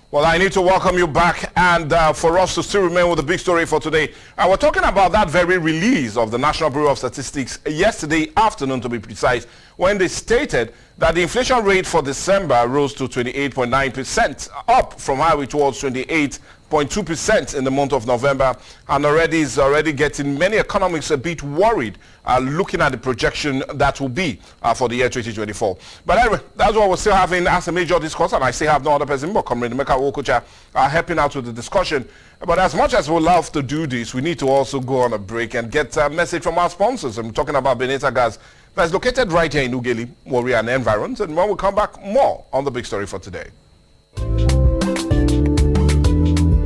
Well, I need to welcome you back, and for us to still remain with the big story for today. We're talking about that very release of the National Bureau of Statistics yesterday afternoon, to be precise, when they stated that the inflation rate for December rose to 28.9%, up from how it was 28.2% in the month of November, and is already getting many economists a bit worried looking at the projection that will be for the year 2024. But anyway, that's what we're still having as a major discourse, and I still have no other person but Comrade Emeka Wokocha helping out with the discussion. But as much as we love to do this, we need to also go on a break and get a message from our sponsors. I'm talking about Beneta Gas, that's located right here in Ughelli, Warrior and Environs. And when we come back, more on the big story for today.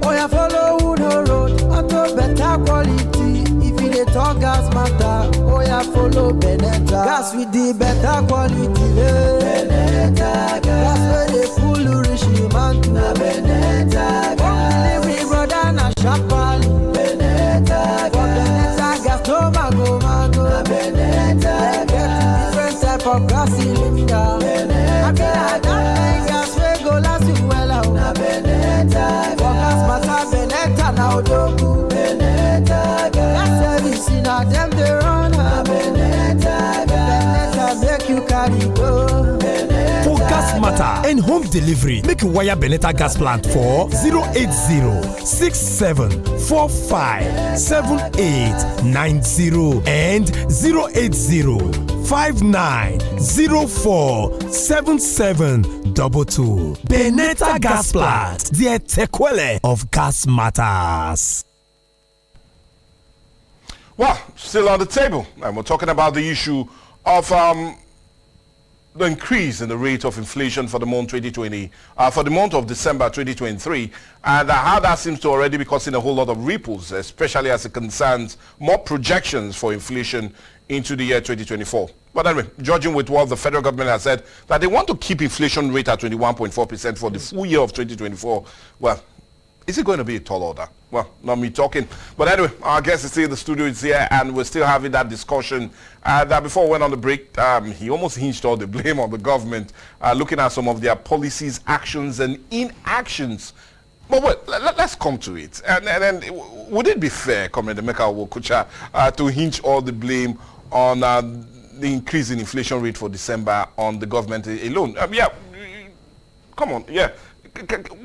Oh, yeah, follow the road, auto better quality. If you talk gas matter, oh, yeah, follow Beneta. Gas with the better quality. Beneta gas where they full rich man to Beneta gas. Delivery brother na sharply. Beneta gas. Gas no mango. Beneta gas. Different type of gas cylinder. Beneta gas we go last you well. Beneta gas. Beneta now do. Beneta gas. Service in a them they run. Beneta gas. Make you carry go. For gas matter and home delivery, make you wire Beneta gas plant for 080-6745-7890 and 080-5904-7722. Beneta gas plant, the tequile of gas matters. Well, still on the table, and we're talking about the issue of the increase in the rate of inflation for the month 2020, for the month of December 2023, and how that seems to already be causing a whole lot of ripples, especially as it concerns more projections for inflation into the year 2024. But anyway, judging with what the federal government has said, that they want to keep inflation rate at 21.4% for the full year of 2024, well, is it going to be a tall order? Well, not me talking. But anyway, our guest is still in the studio, is here, and we're still having that discussion. That before we went on the break, he almost hinged all the blame on the government, looking at some of their policies, actions, and inactions. But wait, let's come to it. And then, would it be fair, Comrade Emeka Wokocha, to hinge all the blame on the increase in inflation rate for December on the government alone? Yeah, come on, yeah.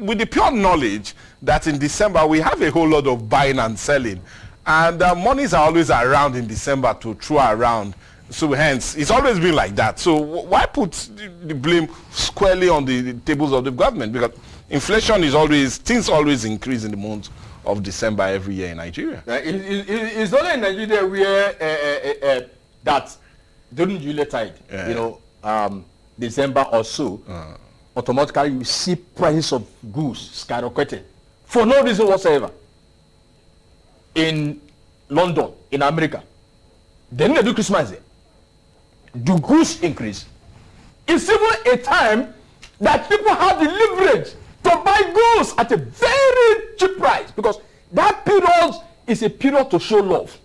With the pure knowledge that in December we have a whole lot of buying and selling, and monies are always around in December to throw around, so hence it's always been like that. So why put the blame squarely on the tables of the government? Because inflation is always, things always increase in the month of December every year in Nigeria. It's only in Nigeria where that during July tide, December or so, automatically you see prices of goods skyrocketing for no reason whatsoever. In London, in America, then they do Christmas there. Do goods increase? It's even a time that people have the leverage to buy goods at a very cheap price, because that period is a period to show love.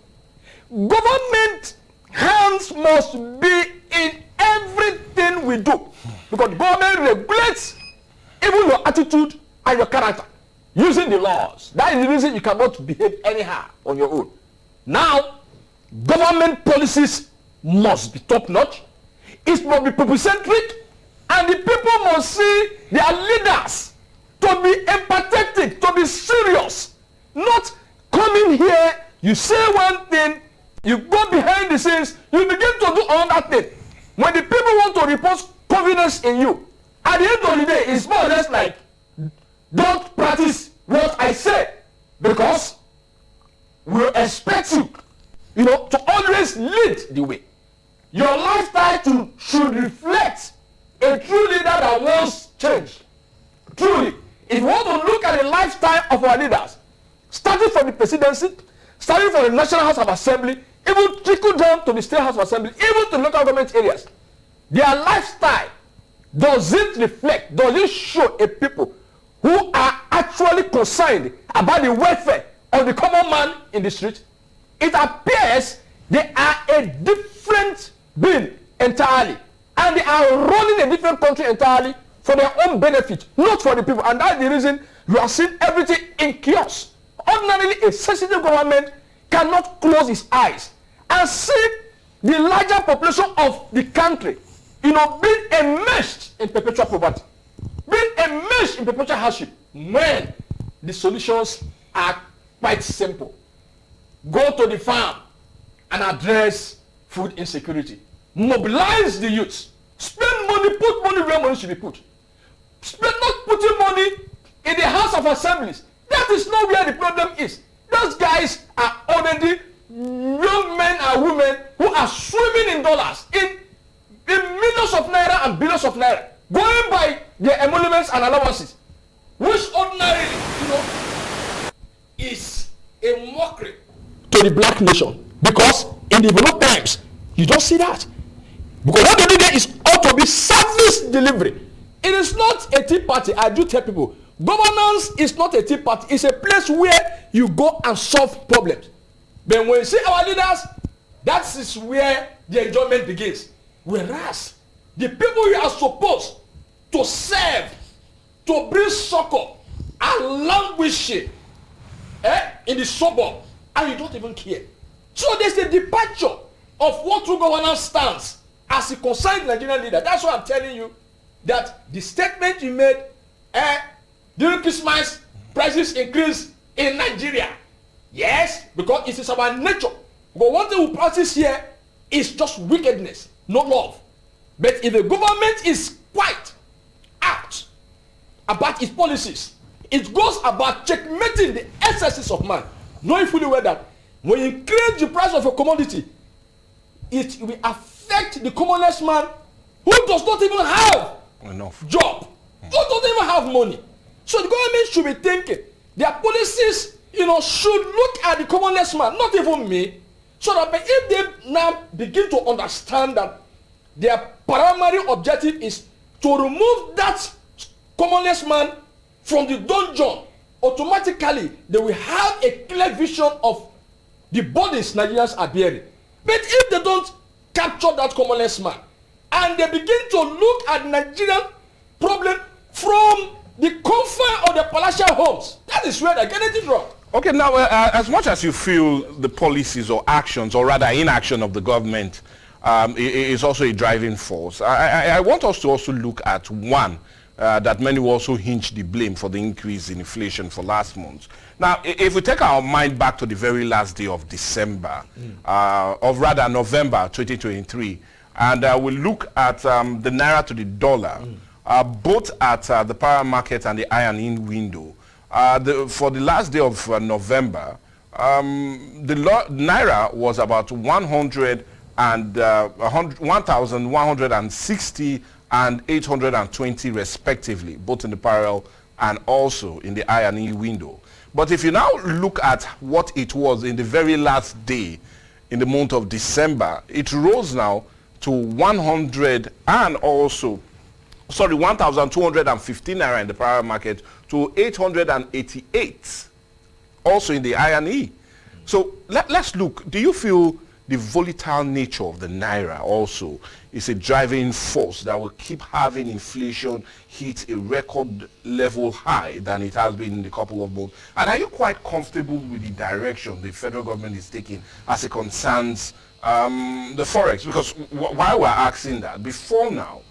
Government hands must be in everything we do, because government regulates even your attitude and your character using the laws. That is the reason you cannot behave anyhow on your own. Now, government policies must be top-notch. It must be people-centric, and the people must see their leaders to be empathetic, to be serious. Not coming here, you say one thing, you go behind the scenes, you begin to do another thing. When the people want to repose confidence in you, at the end of the day, it's more or less like, don't practice what I say, because we expect you, to always lead the way. Your lifestyle should reflect a true leader that wants change. Truly, if you want to look at the lifestyle of our leaders, starting from the presidency, starting from the National House of Assembly, even trickle down to the State House of Assembly, even to local government areas, their lifestyle doesn't show a people who are actually concerned about the welfare of the common man in the street. It appears they are a different being entirely, and they are running a different country entirely for their own benefit, not for the people. And that's the reason you are seeing everything in chaos. Ordinarily, a sensitive government cannot close its eyes and see the larger population of the country, being enmeshed in perpetual poverty, being enmeshed in perpetual hardship, when the solutions are quite simple. Go to the farm and address food insecurity. Mobilize the youth. Spend money, put money where money should be put. Spend not putting money in the House of Assemblies. That is not where the problem is. Those guys are already young men and women who are swimming in dollars, in millions of naira and billions of naira, going by their emoluments and allowances, which ordinarily, is a mockery to the black nation. Because in developed times, you don't see that. Because what they do there is ought to be service delivery. It is not a tea party. I do tell people, governance is not a tea party. It's a place where you go and solve problems. But when you see our leaders, that is where the enjoyment begins. Whereas the people you are supposed to serve, to bring succor, are languishing in the suburb, and you don't even care. So there's a departure of what true governance stands as a concerned Nigerian leader. That's why I'm telling you that the statement you made during Christmas, prices increase in Nigeria. Yes, because it is our nature. But what they will practice here is just wickedness, not love. But if the government is quite out about its policies, it goes about checkmating the excesses of man, knowing fully well that when you increase the price of a commodity, it will affect the commonest man who does not even have enough job, who doesn't even have money. So the government should be thinking their policies, should look at the commonest man, not even me, so that if they now begin to understand that their primary objective is to remove that commonest man from the dungeon, automatically they will have a clear vision of the burdens Nigerians are bearing. But if they don't capture that commonest man and they begin to look at Nigerian problem from the comfort of the palatial homes, that is where they're getting it wrong. Okay, now, as much as you feel the policies or actions, or rather inaction of the government is also a driving force, I want us to also look at one that many will also hinge the blame for the increase in inflation for last month. Now, if we take our mind back to the very last day of December, November 2023, and we look at the naira to the dollar, both at the power market and the iron-in window, for the last day of November, the naira was about 1,160 and 820 respectively, both in the parallel and also in the iron window. But if you now look at what it was in the very last day in the month of December, it rose now to 1,215 naira in the parallel market to 888 also in the iron. So let's look. Do you feel the volatile nature of the naira also is a driving force that will keep having inflation hit a record level high than it has been in a couple of months? And are you quite comfortable with the direction the federal government is taking as it concerns the forex? Because why we're asking that, before now,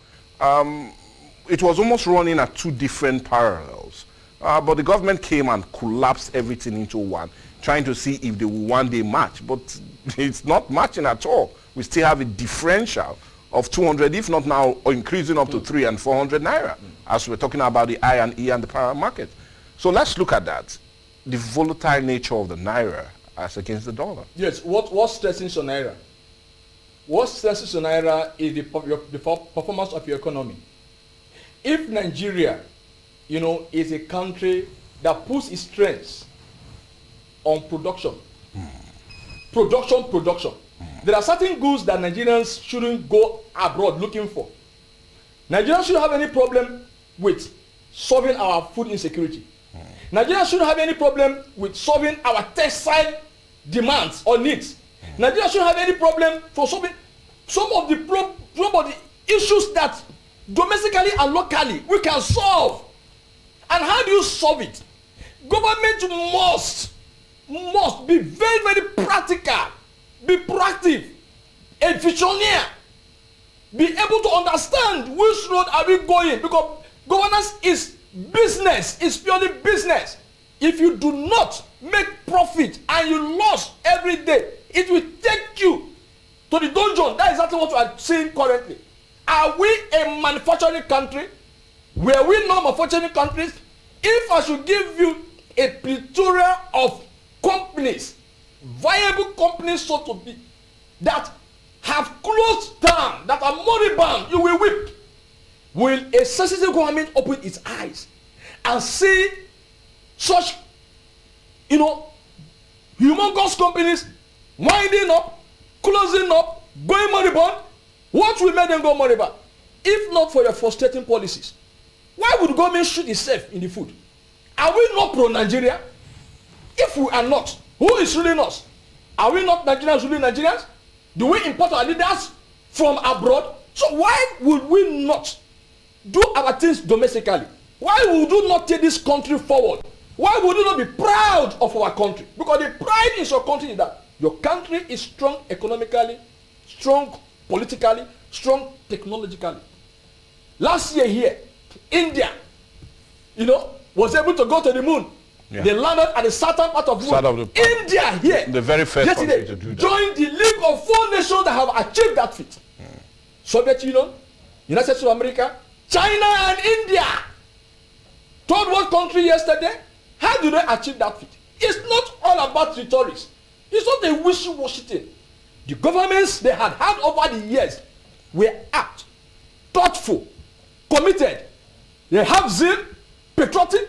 it was almost running at two different parallels. But the government came and collapsed everything into one, trying to see if they will one day match. But it's not matching at all. We still have a differential of 200, if not now increasing up to 300 and 400 naira, as we're talking about the iron and the power market. So let's look at that. The volatile nature of the naira as against the dollar. Yes, what stresses on naira? What stresses on naira is the performance of your economy. If Nigeria, is a country that puts its strengths on production, production. There are certain goods that Nigerians shouldn't go abroad looking for. Nigerians shouldn't have any problem with solving our food insecurity. Nigerians shouldn't have any problem with solving our textile demands or needs. Nigerians shouldn't have any problem for solving some of the issues that domestically and locally, we can solve. And how do you solve it? Government must be very, very practical, be proactive, a visionaire, be able to understand which road are we going, because governance is business, it's purely business. If you do not make profit and you lose every day, it will take you to the dungeon. That is exactly what we are seeing currently. Are we a manufacturing country? Were we not manufacturing countries? If I should give you a plethora of companies, viable companies so to be, that have closed down, that are moribund, you will weep. Will a sensitive government open its eyes and see such, humongous companies winding up, closing up, going moribund? What will make them go moribund? If not for your frustrating policies, why would government shoot itself in the foot? Are we not pro-Nigeria? If we are not, who is ruling us? Are we not Nigerians ruling Nigerians? Do we import our leaders from abroad? So why would we not do our things domestically? Why would we not take this country forward? Why would we not be proud of our country? Because the pride in your country is that your country is strong economically, strong politically, strong technologically. Last year here, India, was able to go to the moon. Yeah. They landed at the southern part of the moon. India here, the very first country to do that, joined the League of 4 nations that have achieved that feat. Soviet Union, United States of America, China and India. Third world country yesterday. How do they achieve that feat? It's not all about rhetoric. It's not a wishy-washy thing. The governments they had over the years were apt, thoughtful, committed. They have zeal, patriotic,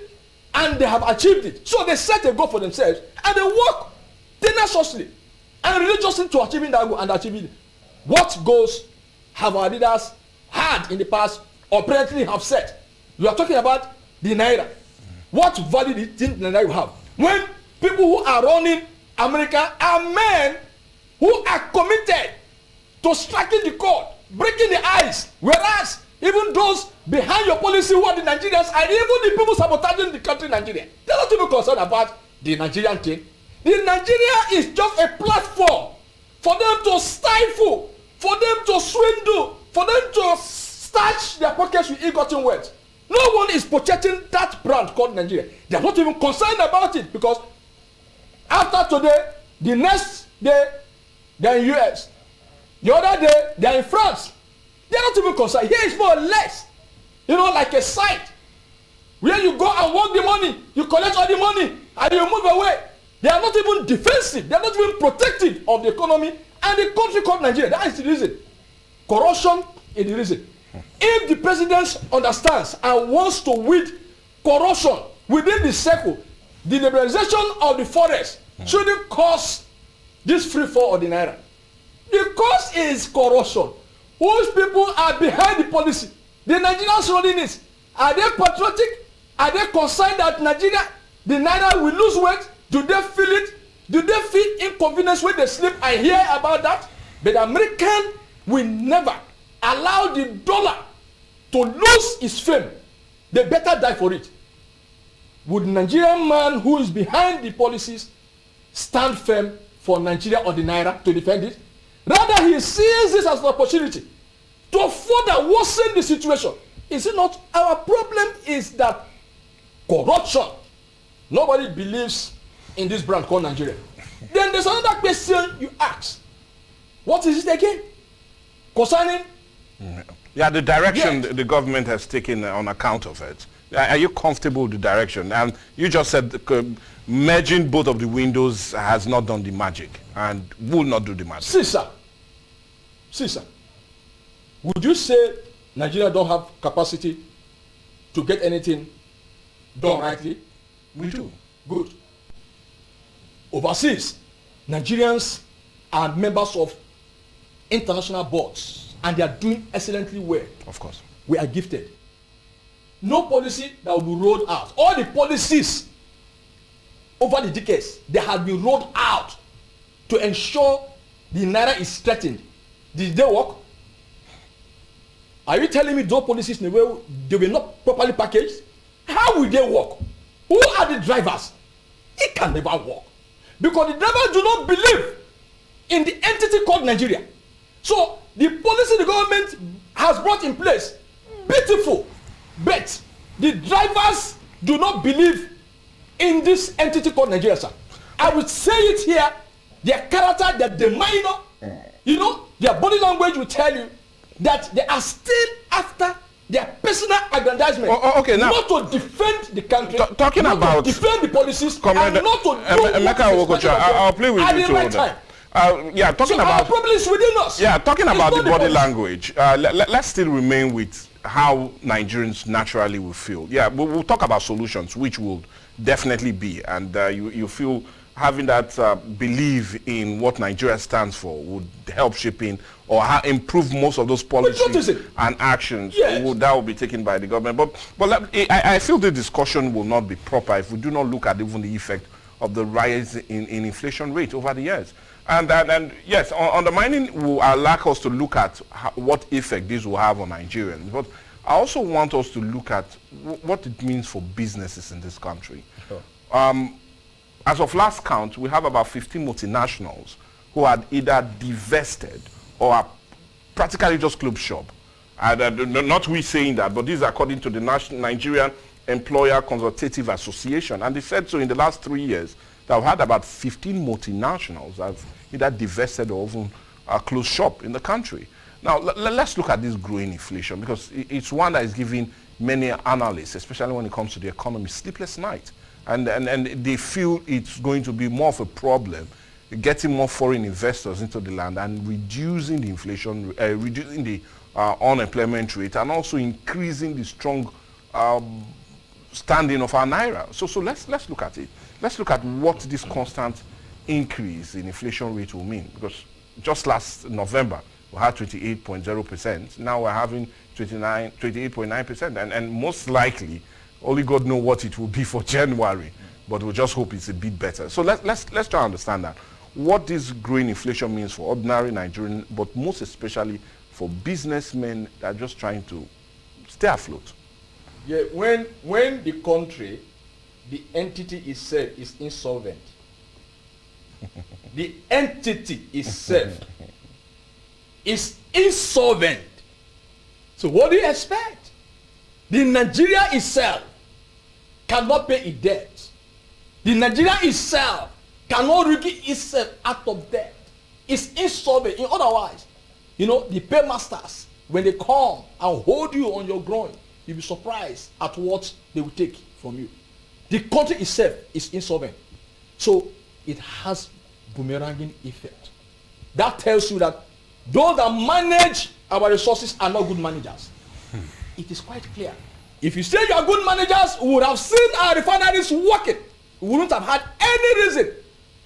and they have achieved it. So they set a goal for themselves and they work tenaciously and religiously to achieving that goal and achieving it. What goals have our leaders had in the past or apparently have set? We are talking about the Naira. What value do you think the Naira will have? When people who are running America are men who are committed to striking the chord, breaking the ice, whereas even those behind your policy who are the Nigerians and even the people sabotaging the country Nigeria, they're not even concerned about the Nigerian thing. The Nigeria is just a platform for them to stifle, for them to swindle, for them to starch their pockets with ill-gotten wealth. No one is protecting that brand called Nigeria. They are not even concerned about it because after today, the next day, they are in US. The other day, they are in France. They are not even concerned. Here is more or less, like a site where you go and work the money, you collect all the money, and you move away. They are not even defensive. They are not even protective of the economy and the country called Nigeria. That is the reason. Corruption is the reason. If the president understands and wants to weed corruption within the circle, the liberalization of the forest shouldn't cause this free fall of the Naira. The cause is corruption. Whose people are behind the policy? The Nigerians running it. Are they patriotic? Are they concerned that Nigeria, the Naira will lose weight? Do they feel it? Do they feel inconvenience when they sleep? I hear about that. But the American will never allow the dollar to lose its fame. They better die for it. Would the Nigerian man who is behind the policies stand firm for Nigeria or the Naira to defend it? Rather, he sees this as an opportunity to further worsen the situation. Is it not? Our problem is that corruption. Nobody believes in this brand called Nigeria. Then there's another question you ask. What is it again? Concerning? Yeah, the direction the government has taken on account of it. Are you comfortable with the direction? And you just said merging both of the windows has not done the magic and will not do the magic. See, sir. Would you say Nigeria don't have capacity to get anything done rightly? We do. Good. Overseas, Nigerians are members of international boards and they are doing excellently well. Of course. We are gifted. No policy that will be rolled out. All the policies over the decades, they have been rolled out to ensure the Naira is strengthened. Did they work? Are you telling me those policies in a way they were not properly packaged? How will they work? Who are the drivers? It can never work. Because the drivers do not believe in the entity called Nigeria. So the policy the government has brought in place, beautiful, but the drivers do not believe in this entity called Nigeria, sir. I would say it here, their character, their minor, you know, their body language will tell you that they are still after their personal aggrandizement. Okay, now, not to defend the country, talking not about to defend the policies, and not to do I'll play with you right time. Talking so about our problem is within us. Yeah, talking it's about the body policy. language. Let's still remain with how Nigerians naturally will feel. Yeah, we'll talk about solutions, which will definitely be, and you feel having that belief in what Nigeria stands for would help shaping or improve most of those policies and actions that will be taken by the government. But I feel the discussion will not be proper if we do not look at even the effect of the rise in inflation rate over the years. And yes, undermining will allow us to look at what effect this will have on Nigerians. But I also want us to look at what it means for businesses in this country. Sure. As of last count, we have about 15 multinationals who had either divested or are practically just closed shop. And not we saying that, but this is according to the Nigerian Employer Consultative Association. And they said so in the last 3 years that we've had about 15 multinationals that have either divested or even closed shop in the country. Now, let's look at this growing inflation, because it's one that is giving many analysts, especially when it comes to the economy, sleepless night. And they feel it's going to be more of a problem getting more foreign investors into the land and reducing the inflation, reducing the unemployment rate, and also increasing the strong standing of our naira. So let's look at it. Let's look at what this constant increase in inflation rate will mean. Because just last November, we had 28.0%. Now we're having 28.9%. And most likely, only God knows what it will be for January. But we'll just hope it's a bit better. So let's try to understand that. What this growing inflation means for ordinary Nigerians, but most especially for businessmen that are just trying to stay afloat. Yeah, when the country, the entity itself is insolvent, the entity itself is insolvent. So what do you expect? The Nigeria itself cannot pay its debt. The Nigeria itself cannot wriggle itself out of debt. It's insolvent. In other words, you know, the paymasters, when they come and hold you on your groin, you'll be surprised at what they will take from you. The country itself is insolvent. So it has boomeranging effect. That tells you that those that manage our resources are not good managers. It is quite clear. If you say you are good managers, we would have seen our refineries working. We wouldn't have had any reason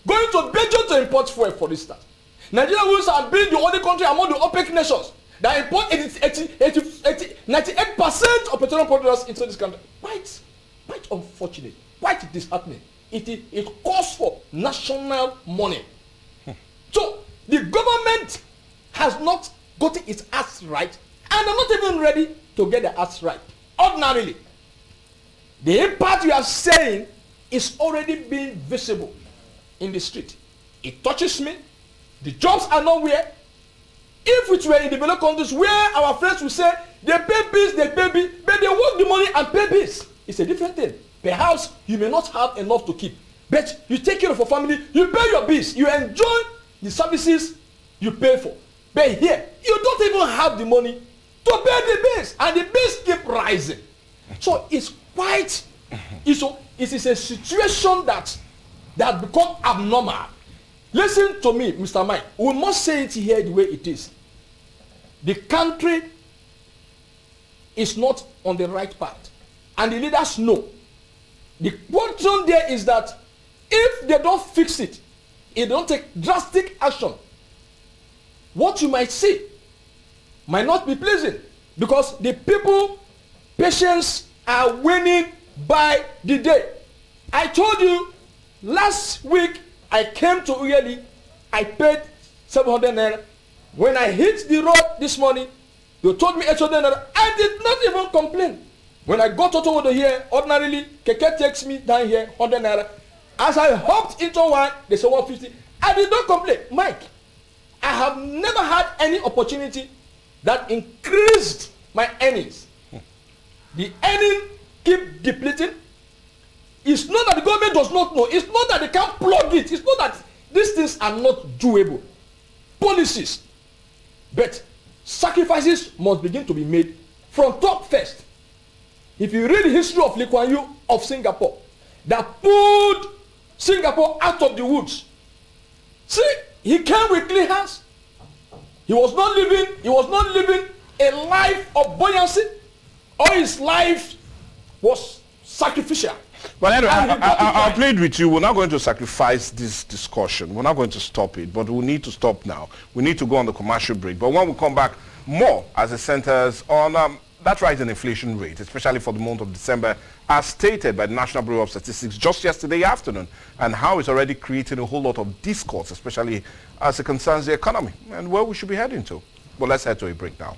going to Belgium to import fuel, for instance. Nigeria would have been the only country among the OPEC nations that import 98% of petroleum products into this country. Quite unfortunate, quite disheartening. It calls for national money. So the government has not gotten its ass right, and they're not even ready to get their ass right. Ordinarily, the impact you are saying is already being visible in the street. It touches me. The jobs are nowhere. If it were in developed countries where our friends will say they pay bills, they pay bills, but they work the money and pay bills, it's a different thing. Perhaps you may not have enough to keep, but you take care of your family, you pay your bills, you enjoy the services you pay for. But here, you don't even have the money to pay the bills, and the bills keep rising. So it's quite, it is a situation that becomes abnormal. Listen to me, Mr. Mike. We must say it here the way it is. The country is not on the right path, and the leaders know. The question there is that if they don't fix it, if they don't take drastic action, what you might see might not be pleasing, because the people, patients are winning by the day. I told you last week I came to Uyeli, I paid 700 naira. When I hit the road this morning, They told me 800 naira. I did not even complain. When I got out over here, ordinarily, Keke takes me down here, 100 naira. As I hopped into one, they said 150. I did not complain. Mike, I have never had any opportunity that increased my earnings. The earning keep depleting. It's not that the government does not know. It's not that they can't plug it. It's not that these things are not doable. Policies. But sacrifices must begin to be made from top first. If you read the history of Lee Kuan Yew of Singapore, that pulled Singapore out of the woods. See, he came with clean hands. He was not living a life of buoyancy. All his life was sacrificial. But anyway, I played with you. We're not going to sacrifice this discussion. We're not going to stop it, but we need to stop now. We need to go on the commercial break. But when we come back, more as it centers on that rise in inflation rate, especially for the month of December, as stated by the National Bureau of Statistics just yesterday afternoon, and how it's already creating a whole lot of discourse, especially as it concerns the economy and where we should be heading to. But let's head to a break now.